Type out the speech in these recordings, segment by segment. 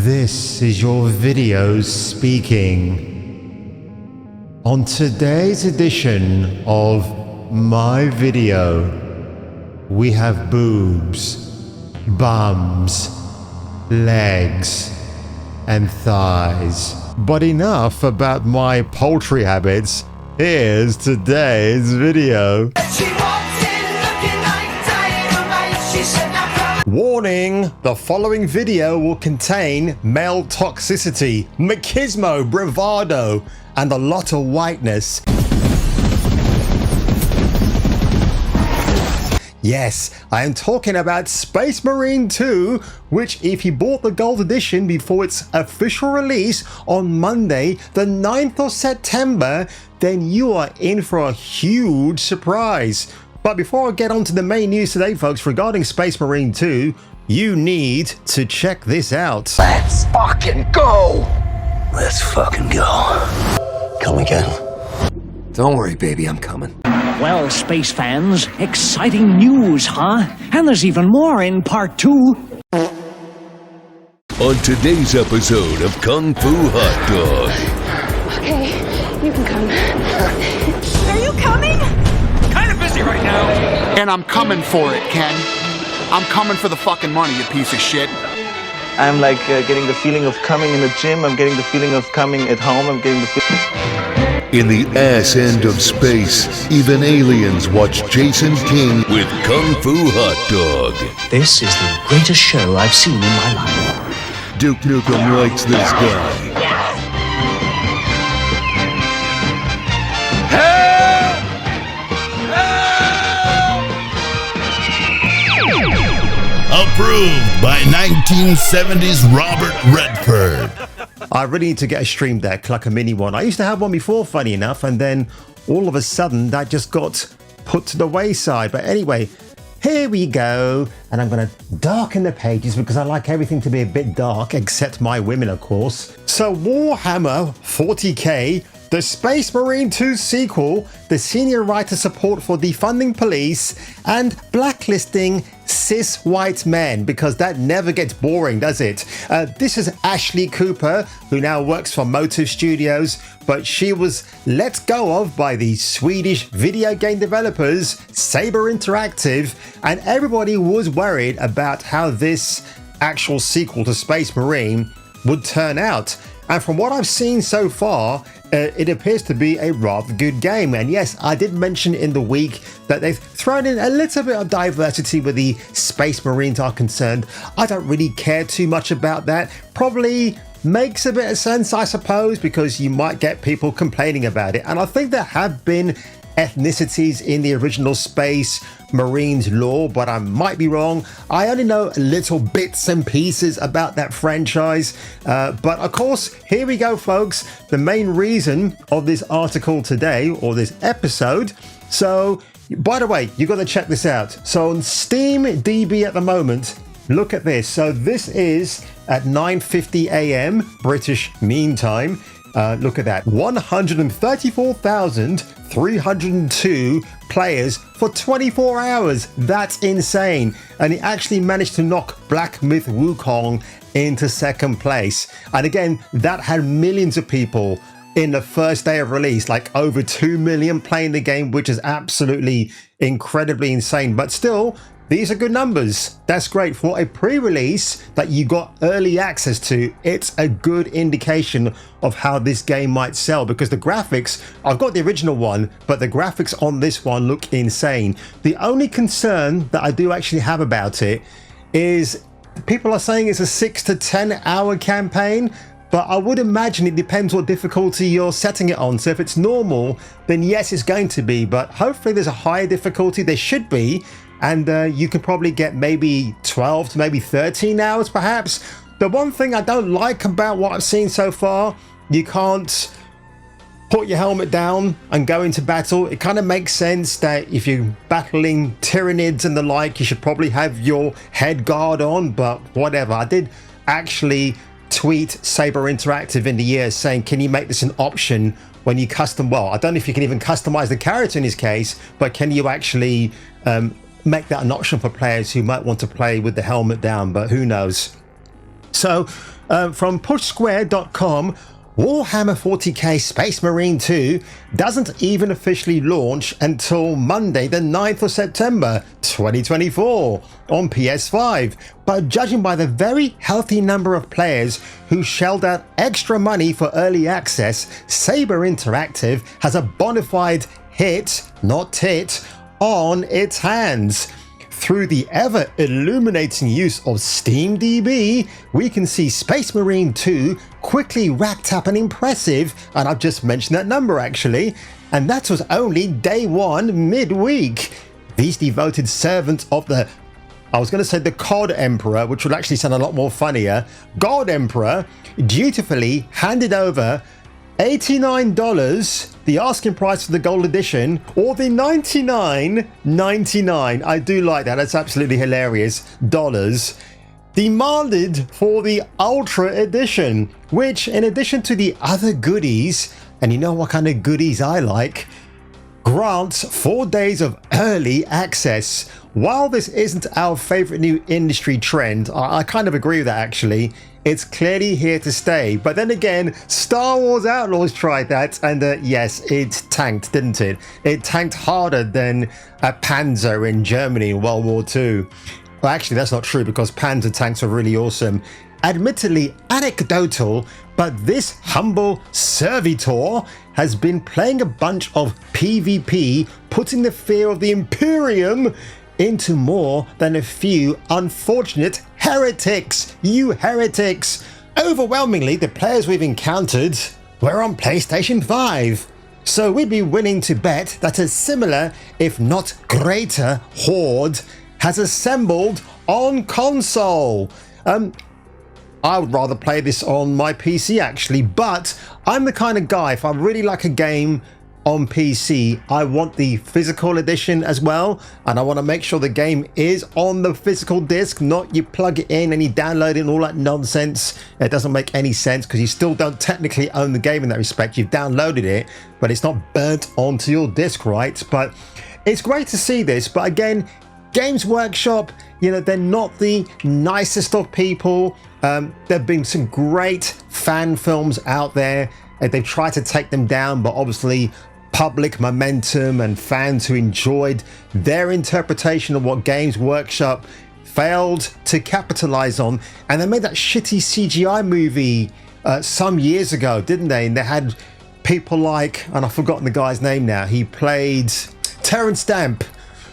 This is your video speaking. On today's edition of my video, we have boobs, bums, legs, and thighs. But enough about my poultry habits. Here's today's video. Warning! The following video will contain male toxicity, machismo, bravado, and a lot of whiteness. Yes, I am talking about Space Marine 2, which if you bought the Gold Edition before its official release on Monday, the 9th of September, then you are in for a huge surprise. But before I get on to the main news today, folks, regarding Space Marine 2, you need to check this out. Let's fucking go! Let's fucking go. Come again? Don't worry, baby, I'm coming. Well, space fans, exciting news, huh? And there's even more in part 2. On today's episode of Kung Fu Hot Dog. Okay, you can come. Are you coming? Kind of busy right now. And I'm coming for it, Ken. I'm coming for the fucking money, you piece of shit. I'm like getting the feeling of coming in the gym. I'm getting the feeling of coming at home. I'm getting the feeling. In the ass end of space, even aliens watch Jason King with Kung Fu Hot Dog. This is the greatest show I've seen in my life. Duke Nukem likes this guy. Approved by 1970s Robert Redford. I really need to get a stream deck, like a mini one. I used to have one before, funny enough, and then all of a sudden that just got put to the wayside. But anyway, here we go. And I'm going to darken the pages because I like everything to be a bit dark, except my women, of course. So Warhammer 40k, the Space Marine 2 sequel, the senior writer support for defunding police and blacklisting cis white men, because that never gets boring, does it? This is Ashley Cooper, who now works for Motive Studios, but she was let go of by the Swedish video game developers Saber Interactive, and everybody was worried about how this actual sequel to Space Marine would turn out. And from what I've seen so far, it appears to be a rather good game. And yes, I did mention in the week that they've thrown in a little bit of diversity where the Space Marines are concerned. I don't really care too much about that. Probably makes a bit of sense, I suppose, because you might get people complaining about it. And I think there have been ethnicities in the original Space Marines lore, but I might be wrong. I only know little bits and pieces about that franchise. But of course, here we go, folks. The main reason of this article today, or this episode. So, by the way, you got to check this out. So on Steam DB at the moment, look at this. So this is at 9:50 a.m. British Mean Time. Look at that, 134,302 players for 24 hours. That's insane. And he actually managed to knock Black Myth Wukong into second place. And again, that had millions of people in the first day of release, like over 2 million playing the game, which is absolutely incredibly insane. But still, these are good numbers. That's great for a pre-release that you got early access to. It's a good indication of how this game might sell, because the graphics, I've got the original one, but the graphics on this one look insane. The only concern that I do actually have about it is people are saying it's a 6 to 10 hour campaign, but I would imagine it depends what difficulty you're setting it on. So if it's normal, then yes, it's going to be, but hopefully there's a higher difficulty. There should be. And you can probably get maybe 12 to maybe 13 hours perhaps. The one thing I don't like about what I've seen so far, you can't put your helmet down and go into battle. It kind of makes sense that if you're battling Tyranids and the like, you should probably have your head guard on, but whatever. I did actually tweet Saber Interactive in the year saying, can you make this an option when you custom, well, I don't know if you can even customize the character in his case, but can you actually make that an option for players who might want to play with the helmet down, but who knows. So From pushsquare.com, Warhammer 40k Space Marine 2 doesn't even officially launch until Monday the 9th of September 2024 on PS5, but judging by the very healthy number of players who shelled out extra money for early access, Saber Interactive has a bona fide hit, not tit, on its hands. Through the ever illuminating use of SteamDB, we can see Space Marine 2 quickly racked up an impressive, and I've just mentioned that number actually, and that was only day one midweek. These devoted servants of the, I was going to say the COD Emperor, which would actually sound a lot more funnier, God Emperor, dutifully handed over $89, the asking price for the gold edition, or the $99.99, I do like that, that's absolutely hilarious, dollars, demanded for the Ultra edition, which in addition to the other goodies, and you know what kind of goodies I like, grants 4 days of early access. While this isn't our favorite new industry trend, I kind of agree with that actually, it's clearly here to stay. But then again, Star Wars Outlaws tried that, and yes, it tanked, didn't it? It tanked harder than a Panzer in Germany in World War II. Well, actually, that's not true because Panzer tanks are really awesome. Admittedly anecdotal, but this humble servitor has been playing a bunch of PvP, putting the fear of the Imperium into more than a few unfortunate heretics. You heretics! Overwhelmingly, the players we've encountered were on PlayStation 5. So we'd be willing to bet that a similar, if not greater, horde has assembled on console. I would rather play this on my PC actually, but I'm the kind of guy, if I really like a game on PC, I want the physical edition as well, and I want to make sure the game is on the physical disc, not you plug it in and you download it and all that nonsense. It doesn't make any sense because you still don't technically own the game in that respect. You've downloaded it, but it's not burnt onto your disc, right? But it's great to see this, but again, Games Workshop, you know, they're not the nicest of people. There have been some great fan films out there, and they've tried to take them down, but obviously public momentum and fans who enjoyed their interpretation of what Games Workshop failed to capitalize on, and they made that shitty CGI movie some years ago, didn't they? And they had people like, and I've forgotten the guy's name now, he played Terrence Stamp.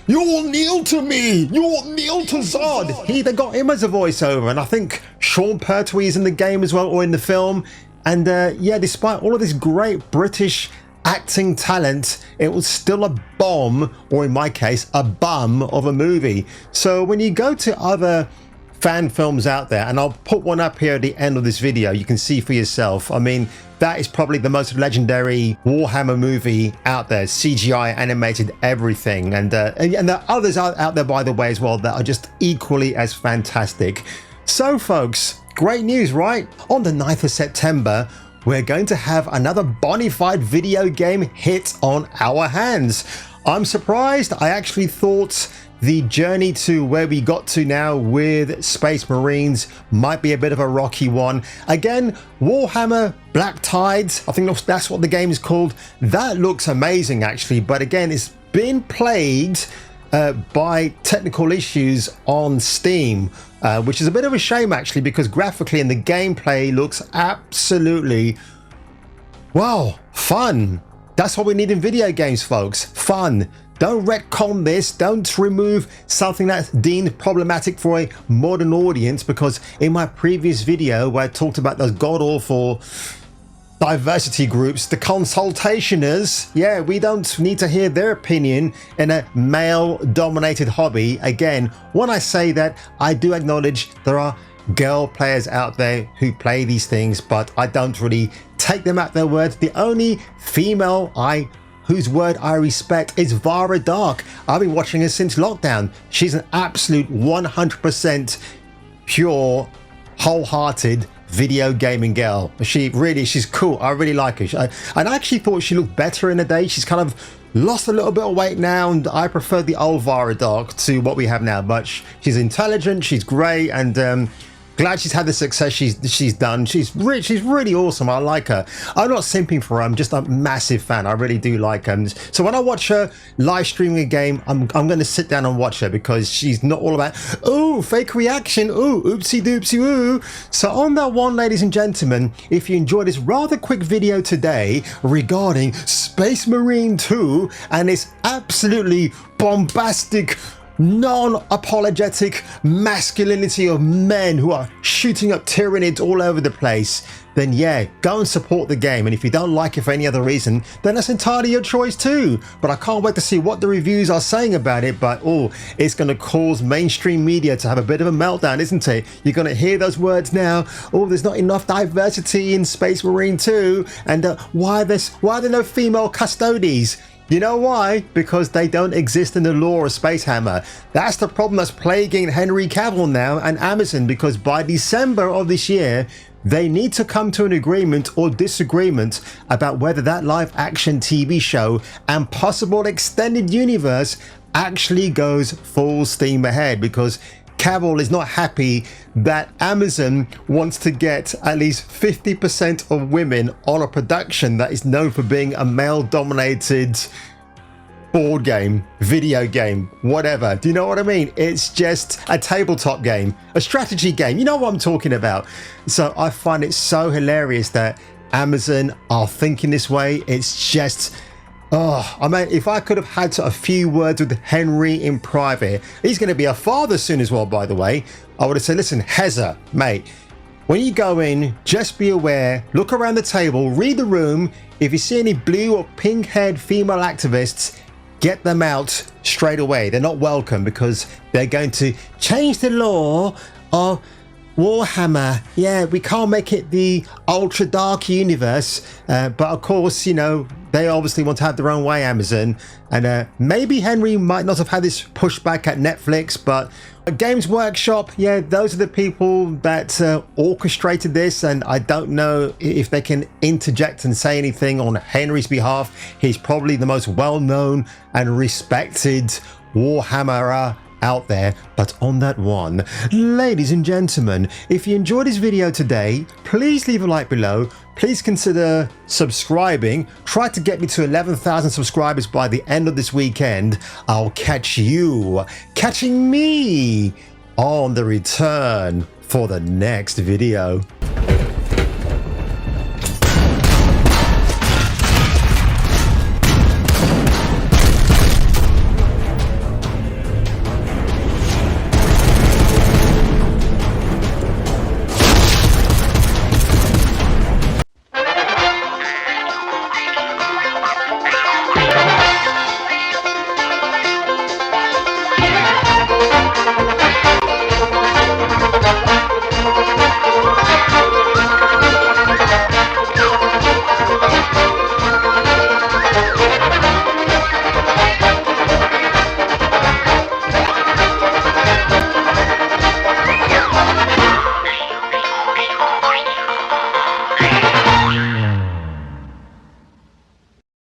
You'll kneel to me! You'll kneel to Zod! They got him as a voiceover, and I think Sean Pertwee is in the game as well, or in the film. And yeah, despite all of this great British acting talent, it was still a bomb, or in my case, a bum of a movie. So when you go to other fan films out there, and I'll put one up here at the end of this video, you can see for yourself. I mean, that is probably the most legendary Warhammer movie out there, CGI, animated, everything. And there are others out there, by the way, as well, that are just equally as fantastic. So folks, great news, right? On the 9th of September, we're going to have another bona fide video game hit on our hands. I'm surprised. I actually thought the journey to where we got to now with Space Marines might be a bit of a rocky one. Again, Warhammer Black Tides, I think that's what the game is called. That looks amazing actually, but again, it's been plagued by technical issues on Steam, which is a bit of a shame actually, because graphically and the gameplay looks absolutely, wow, fun. That's what we need in video games, folks. Fun. Don't retcon this. Don't remove something that's deemed problematic for a modern audience, because in my previous video where I talked about those god-awful diversity groups, the consultationers, yeah, we don't need to hear their opinion in a male-dominated hobby. Again, when I say that, I do acknowledge there are girl players out there who play these things, but I don't really take them at their word. The only female whose word I respect is Vara Dark. I've been watching her since lockdown. She's an absolute 100% pure, wholehearted video gaming girl. She's cool. I really like her. And I actually thought she looked better in the day. She's kind of lost a little bit of weight now, and I prefer the old Vara Dark to what we have now. But she's intelligent, she's great, and Glad she's had the success she's done. She's really awesome. I like her. I'm not simping for her. I'm just a massive fan. I really do like her. So when I watch her live streaming a game, I'm going to sit down and watch her because she's not all about, ooh, fake reaction, ooh, oopsie doopsie ooh. So on that one, ladies and gentlemen, if you enjoyed this rather quick video today regarding Space Marine 2 and its absolutely bombastic, non-apologetic masculinity of men who are shooting up Tyranids all over the place, then yeah, go and support the game. And if you don't like it for any other reason, then that's entirely your choice too. But I can't wait to see what the reviews are saying about it. But oh, it's going to cause mainstream media to have a bit of a meltdown, isn't it? You're going to hear those words now. Oh, there's not enough diversity in Space Marine 2, and why are there no female custodies? You know why? Because they don't exist in the lore of Space Hammer. That's the problem that's plaguing Henry Cavill now and Amazon, because by December of this year, they need to come to an agreement or disagreement about whether that live action TV show and possible extended universe actually goes full steam ahead, because Cavill is not happy that Amazon wants to get at least 50% of women on a production that is known for being a male-dominated board game, video game, whatever. Do you know what I mean? It's just a tabletop game, a strategy game. You know what I'm talking about. So I find it so hilarious that Amazon are thinking this way. It's just... oh, I mean, if I could have had a few words with Henry in private, he's going to be a father soon as well, by the way. I would have said, listen, Heza, mate, when you go in, just be aware, look around the table, read the room. If you see any blue or pink-haired female activists, get them out straight away. They're not welcome because they're going to change the law of Warhammer. Yeah, we can't make it the ultra dark universe, but of course, you know, they obviously want to have their own way, Amazon, and maybe Henry might not have had this pushback at Netflix, but Games Workshop, yeah, those are the people that orchestrated this, and I don't know if they can interject and say anything on Henry's behalf. He's probably the most well-known and respected Warhammerer out there. But on that one, ladies and gentlemen, if you enjoyed this video today, please leave a like below. Please consider subscribing. Try to get me to 11,000 subscribers by the end of this weekend. I'll catch you catching me on the return for the next video.